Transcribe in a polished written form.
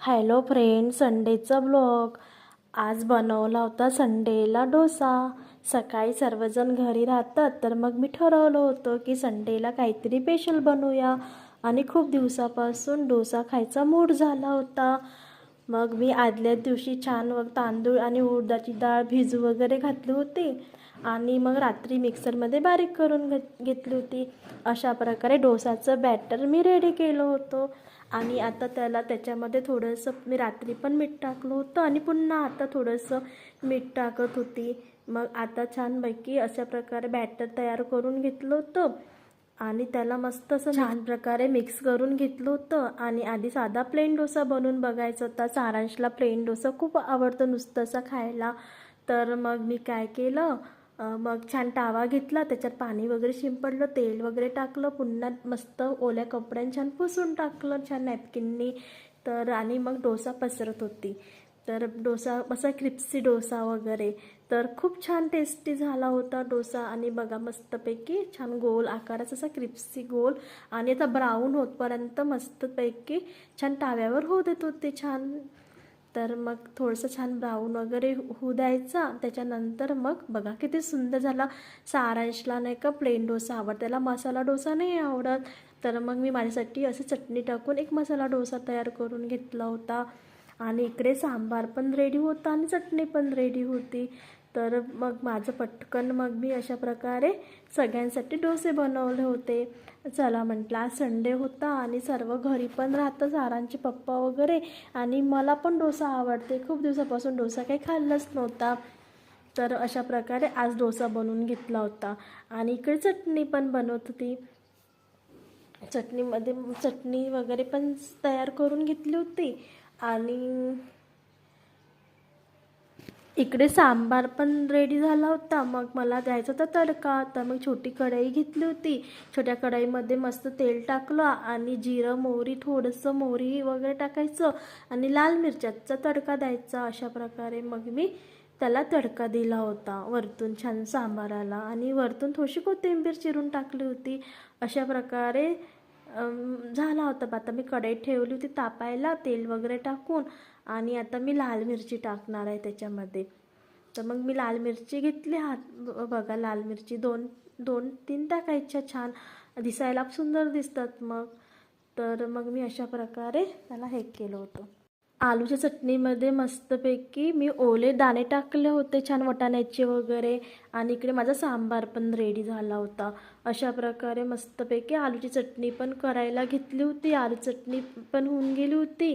Hello friend, संडेचा blog. आज बनवला होता संडेला डोसा. सकाळी सर्वजण घरी राहतात, तर मग मी ठरवलं होतं की संडेला काहीतरी स्पेशल बनवूया. आणि खूप दिवसापासून डोसा खायचा मूड झाला होता. मग मी आदल्या दिवशी छान तांदूळ आणि उडदाची डाळ भिजू वगैरे घातली होती आणि मग रात्री मिक्सरमध्ये बारीक करून घेतली होती. अशा प्रकारे डोसाचं बॅटर मी रेडी केलं होतं. आणि आता त्याच्यामध्ये थोडंसं मी रात्री पण मीठ टाकलं होतं आणि पुन्हा आता थोडंसं मीठ टाकत होती. मग आता छानपैकी अशा प्रकारे बॅटर तयार करून घेतलं होतं आणि त्याला मस्त असं छान प्रकारे मिक्स करून घेतलं होतं. आणि आधी साधा प्लेन डोसा बनवून बघायचा होता. सारांशला प्लेन डोसा खूप आवडतं नुसतं असं खायला. तर मग मी काय केलं, मग छान तवा घेतला, त्याच्यात पाणी वगैरे शिंपडलं, तेल वगैरे टाकलं, पुन्हा मस्त ओल्या कपड्याने छान पुसून टाकलं छान नॅपकिननी. तर आणि मग डोसा पसरत होती. तर डोसा असा क्रिप्सी डोसा वगैरे, तर खूप छान टेस्टी झाला होता डोसा. आणि बघा मस्तपैकी छान गोल आकाराचा असा क्रिप्सी गोल. आणि आता ब्राऊन होतपर्यंत मस्तपैकी छान तव्यावर होऊ देत होते छान. तर मग थोडंसं छान ब्राऊन वगैरे होऊ द्यायचा. त्याच्यानंतर मग बघा किती सुंदर झाला. सारांशला नाही का प्लेन डोसा आवडत, त्याला मसाला डोसा नाही आवडत. तर मग मी माझ्यासाठी असं चटणी टाकून एक मसाला डोसा तयार करून घेतला होता. आणि इकडे सांबार पण रेडी होता आणि चटणी पण रेडी होती. तर मग माझं पटकन मग मी अशा प्रकारे सगळ्यांसाठी डोसे बनवले होते. चला म्हटलं, आज संडे होता आणि सर्व घरी पण राहतं, सारांचे पप्पा वगैरे. आणि मला पण डोसा आवडते, खूप दिवसापासून डोसा काही खाल्लंच नव्हता. तर अशा प्रकारे आज डोसा बनवून घेतला होता. आणि इकडे चटणी पण बनवत होती. चटणीमध्ये चटणी वगैरे पण तयार करून घेतली होती. आणि इकडे सांबार पण रेडी झाला होता. मग मला द्यायचा होता तडका. तर मग छोटी कढई घेतली होती. छोट्या कढईमध्ये मस्त तेल टाकलं आणि जिरं मोहरी, थोडंसं मोहरी वगैरे टाकायचं आणि लाल मिरच्याचा तडका द्यायचा. अशा प्रकारे मग मी त्याला तडका दिला होता वरतून छान सांबाराला. आणि वरतून थोडीशी कोथिंबीर चिरून टाकली होती. अशा प्रकारे झाला होता. आता मी कढई ठेवली होती तापायला तेल वगैरे टाकून. आणि आता मी लाल मिरची टाकणार आहे त्याच्यामध्ये. तर मग मी लाल मिरची घेतली, बघा लाल मिरची दोन दोन तीन टाकायच्या, छान दिसायला सुंदर दिसतात मग. तर मग मी अशा प्रकारे त्याला हे केलं होतं. आलूच्या चटणीमध्ये मस्तपैकी मी ओले दाणे टाकले होते छान वाटाण्याचे वगैरे. आणि इकडे माझा सांबार पण रेडी झाला होता. अशा प्रकारे मस्तपैकी आलूची चटणी पण करायला घेतली होती. आलू चटणी पण होऊन गेली होती.